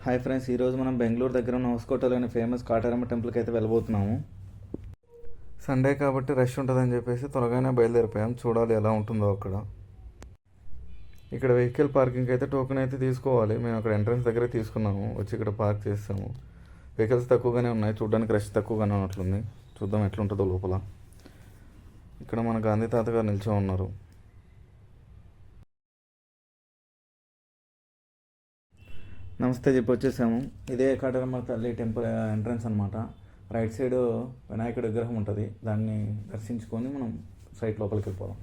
Hi friends, ఈరోజు మనం బెంగళూరు దగ్గర ఉన్న హోస్కోటలోని ఫేమస్ కాటారమ్మ టెంపుల్కి అయితే వెళ్ళబోతున్నాము. సండే కాబట్టి రష్ ఉంటుందని చెప్పేసి త్వరగానే బయలుదేరిపోయాం. చూడాలి ఎలా ఉంటుందో అక్కడ. ఇక్కడ వెహికల్ పార్కింగ్ అయితే టోకెన్ అయితే తీసుకోవాలి. మేము అక్కడ ఎంట్రన్స్ దగ్గరే తీసుకున్నాము, వచ్చి ఇక్కడ పార్క్ చేస్తాము. వెహికల్స్ తక్కువగానే ఉన్నాయి, చూడడానికి రష్ తక్కువగానే ఉన్నట్లుంది. చూద్దాం ఎట్లుంటుందో లోపల. ఇక్కడ మన గాంధీ తాత గారు నిల్చో ఉన్నారు. నమస్తే చెప్పి వచ్చేసాము. ఇదే కాటారమ్మ తల్లి టెంపుల్ ఎంట్రన్స్ అనమాట. రైట్ సైడ్ వినాయకుడి విగ్రహం ఉంటుంది, దాన్ని దర్శించుకొని మనం సైట్ లోపలికి వెళ్ళిపోదాం.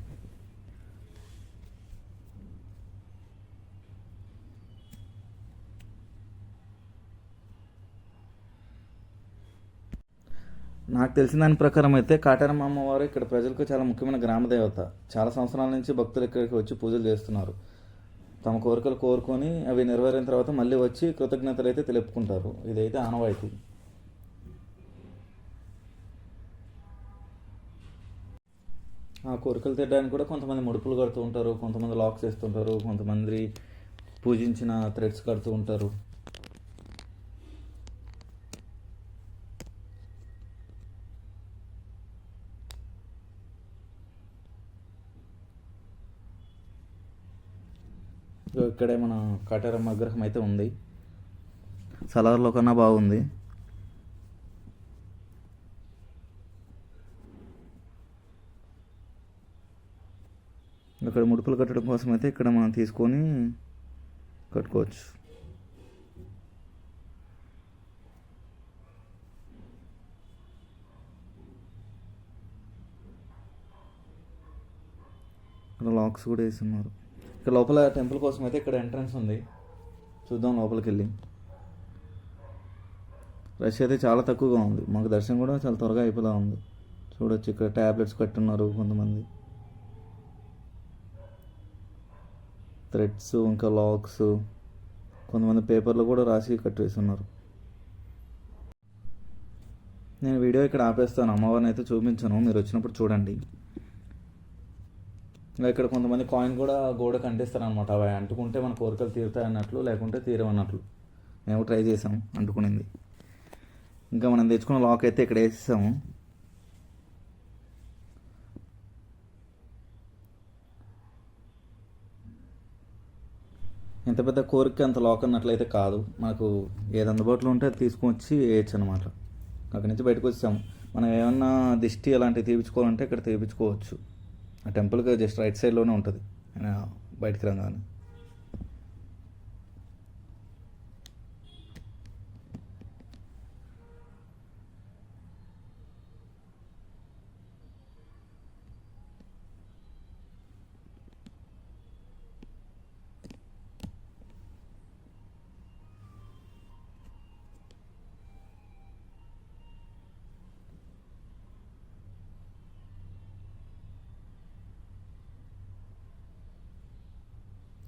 నాకు తెలిసిన దాని ప్రకారం అయితే కాటారమ్మ అమ్మవారు ఇక్కడ ప్రజలకు చాలా ముఖ్యమైన గ్రామదేవత. చాలా సంవత్సరాల నుంచి భక్తులు ఇక్కడికి వచ్చి పూజలు చేస్తున్నారు. తమ కోరికలు కోరుకొని అవి నెరవేరిన తర్వాత మళ్ళీ వచ్చి కృతజ్ఞతలు అయితే తెలుపుకుంటారు. ఇదైతే ఆనవాయితీ. ఆ కోరికలు తీయడానికి కూడా కొంతమంది ముడుపులు కడుతూ ఉంటారు, కొంతమంది లాక్స్ వేస్తుంటారు, కొంతమంది పూజించిన థ్రెడ్స్ కడుతూ ఉంటారు. ఇక్కడే మన కాటారమ్మ విగ్రహం అయితే ఉంది. సలార్లో కన్నా బాగుంది. ఇక్కడ ముడుపులు కట్టడం కోసం అయితే ఇక్కడ మనం తీసుకొని కట్టుకోవచ్చు. ఇక్కడ లాక్స్ కూడా వేస్తున్నారు. ఇక్కడ లోపల టెంపుల్ కోసం అయితే ఇక్కడ ఎంట్రన్స్ ఉంది, చూద్దాం లోపలికి వెళ్ళి. రష్ అయితే చాలా తక్కువగా ఉంది, మాకు దర్శనం కూడా చాలా త్వరగా అయిపోలా ఉంది. చూడొచ్చు ఇక్కడ ట్యాబ్లెట్స్ కట్టున్నారు కొంతమంది, థ్రెడ్స్ ఇంకా లాక్స్, కొంతమంది పేపర్లు కూడా రాసి కట్టేస్తున్నారు. నేను వీడియో ఇక్కడ ఆపేస్తాను, అమ్మవారిని అయితే చూపించాను, మీరు వచ్చినప్పుడు చూడండి. ఇంకా ఇక్కడ కొంతమంది కాయిన్ కూడా గోడ కంటిస్తారు అనమాట. అవి అంటుకుంటే మన కోరికలు తీరుతాయి అన్నట్లు, లేకుంటే తీరవన్నట్లు. మేము ట్రై చేసాం అంటుకునింది. ఇంకా మనం తెచ్చుకున్న లాక్ అయితే ఇక్కడ వేసేసాము. ఎంత పెద్ద కోరిక అంత లాక్ అన్నట్లయితే కాదు, మనకు ఏది అందుబాటులో ఉంటే అది తీసుకొచ్చి వేయచ్చు అనమాట. అక్కడి నుంచి బయటకు వచ్చాము. మనం ఏమన్నా దిష్టి అలాంటివి తీపించుకోవాలంటే ఇక్కడ తీపించుకోవచ్చు. ఆ టెంపుల్కి జస్ట్ రైట్ సైడ్లోనే ఉంటుంది బయటికి రాగానే.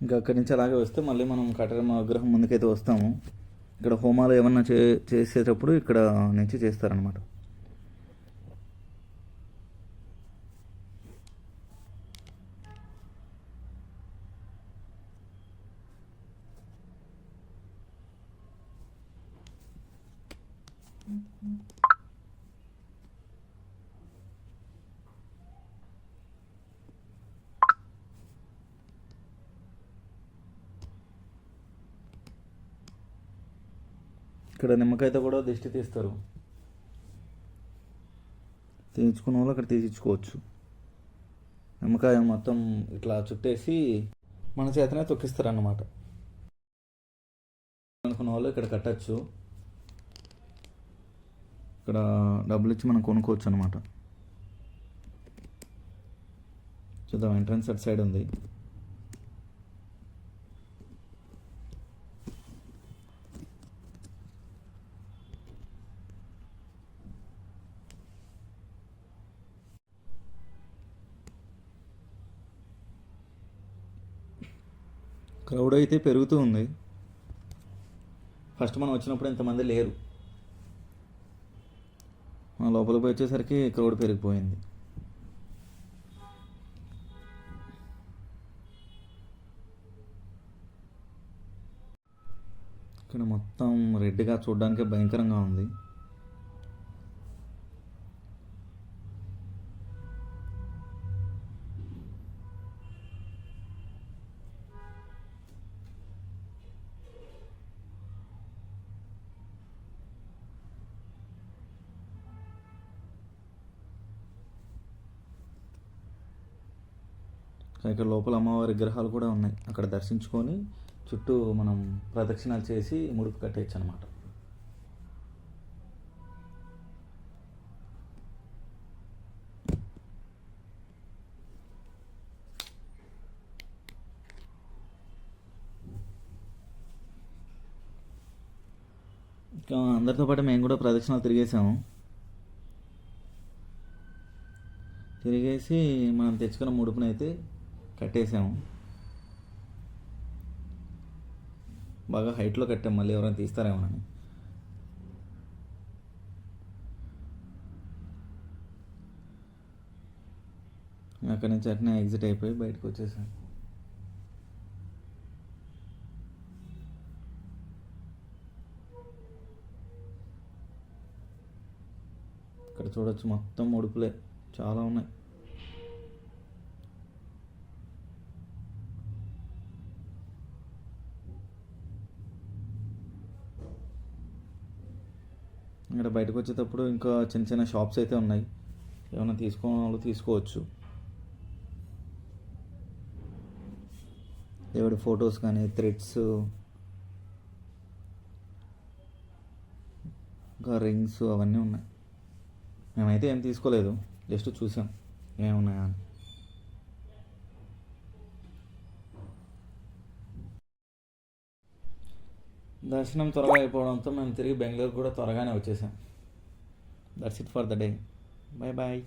ఇంకా అక్కడి నుంచి అలాగే వస్తే మళ్ళీ మనం కాటారమ్మ విగ్రహం ముందుకైతే వస్తాము. ఇక్కడ హోమాలు ఏమన్నా చేసేటప్పుడు ఇక్కడ నుంచి చేస్తారనమాట. ఇక్కడ నిమ్మకాయతో కూడా దిష్టి తీస్తారు. తీయించుకున్న వాళ్ళు అక్కడ తీయించుకోవచ్చు. నిమ్మకాయ మొత్తం ఇట్లా చుట్టేసి మన చేతనే తొక్కిస్తారు అన్నమాట. అనుకున్న వాళ్ళు ఇక్కడ కట్టచ్చు. ఇక్కడ డబ్బులు ఇచ్చి మనం కొనుక్కోవచ్చు అనమాట. చూద్దాం, ఎంట్రన్స్ అటు సైడ్ ఉంది. క్రౌడ్ అయితే పెరుగుతూ ఉంది. ఫస్ట్ మనం వచ్చినప్పుడు ఇంతమంది లేరు, మన లోపలికి పోయి వచ్చేసరికి క్రౌడ్ పెరిగిపోయింది. ఇక్కడ మొత్తం రెడ్గా చూడడానికి భయంకరంగా ఉంది. ఇక్కడ లోపల అమ్మవారి విగ్రహాలు కూడా ఉన్నాయి. అక్కడ దర్శించుకొని చుట్టూ మనం ప్రదక్షిణాలు చేసి ముడుపు కట్టేయచ్చు అనమాట. ఇంకా అందరితో పాటు మేము కూడా ప్రదక్షిణాలు తిరిగేసాము. తిరిగేసి మనం తెచ్చుకున్న ముడుపునైతే కట్టేసాము. బాగా హైట్లో కట్టాం, మళ్ళీ ఎవరైనా తీస్తారేమోనని. అక్కడి నుంచి అట్నే ఎగ్జిట్ అయిపోయి బయటకు వచ్చేసాం. ఇక్కడ చూడొచ్చు మొత్తం ముడుపులే చాలా ఉన్నాయి. ఇక్కడ బయటకు వచ్చేటప్పుడు ఇంకా చిన్న చిన్న షాప్స్ అయితే ఉన్నాయి. ఏమైనా తీసుకోని వాళ్ళు తీసుకోవచ్చు. దేవుడి ఫొటోస్ కానీ థ్రెడ్స్, ఇంకా రింగ్స్ అవన్నీ ఉన్నాయి. మేమైతే ఏం తీసుకోలేదు, జస్ట్ చూసాం ఏమున్నాయా అని. దర్శనం త్వరగా అయిపోవడంతో మేము తిరిగి బెంగళూరు కూడా త్వరగానే వచ్చేసాం. That's it for the day. Bye bye.